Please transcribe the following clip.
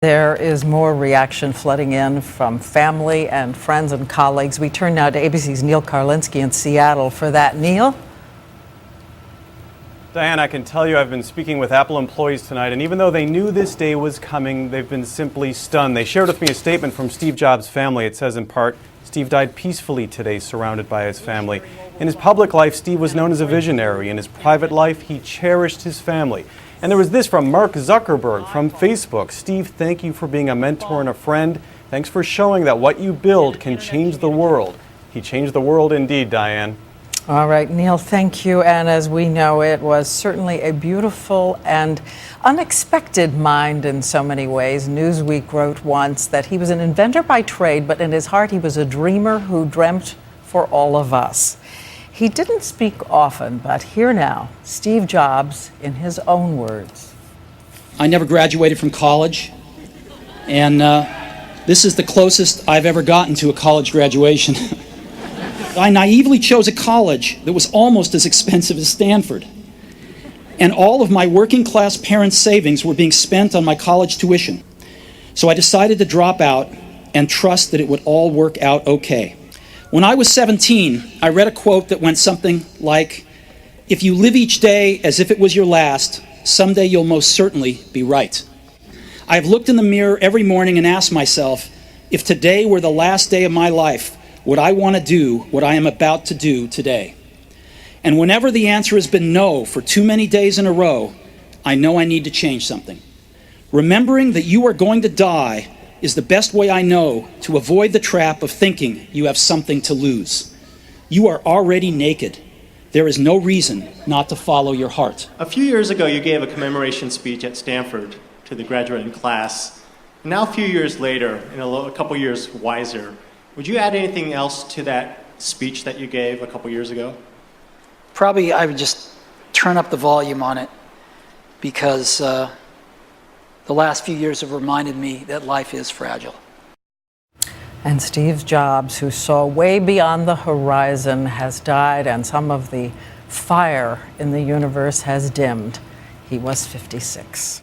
There is more reaction flooding in from family and friends and colleagues. We turn now to ABC's Neil Karlinsky in Seattle for that. Neil? Diane, I can tell you I've been speaking with Apple employees tonight, and even though they knew this day was coming, they've been simply stunned. They shared with me a statement from Steve Jobs' family. It says in part, Steve died peacefully today, surrounded by his family. In his public life, Steve was known as a visionary. In his private life, he cherished his family. And there was this from Mark Zuckerberg from Facebook. Steve, thank you for being a mentor and a friend. Thanks for showing that what you build can change the world. He changed the world indeed, Diane. All right, Neil, thank you. And as we know, it was certainly a beautiful and unexpected mind in so many ways. Newsweek wrote once that he was an inventor by trade, but in his heart he was a dreamer who dreamt for all of us. He didn't speak often, but here now, Steve Jobs in his own words. I never graduated from college, and this is the closest I've ever gotten to a college graduation. I naively chose a college that was almost as expensive as Stanford. And all of my working class parents' savings were being spent on my college tuition. So I decided to drop out and trust that it would all work out okay. When I was 17, I read a quote that went something like, "If you live each day as if it was your last, someday you'll most certainly be right." I've looked in the mirror every morning and asked myself, if today were the last day of my life, would I want to do what I am about to do today? And whenever the answer has been no for too many days in a row, I know I need to change something. Remembering that you are going to die is the best way I know to avoid the trap of thinking you have something to lose. You are already naked. There is no reason not to follow your heart. A few years ago, you gave a commemoration speech at Stanford to the graduating class. Now, a few years later, and a couple years wiser, would you add anything else to that speech that you gave a couple years ago? Probably I would just turn up the volume on it, because the last few years have reminded me that life is fragile. And Steve Jobs, who saw way beyond the horizon, has died, and some of the fire in the universe has dimmed. He was 56.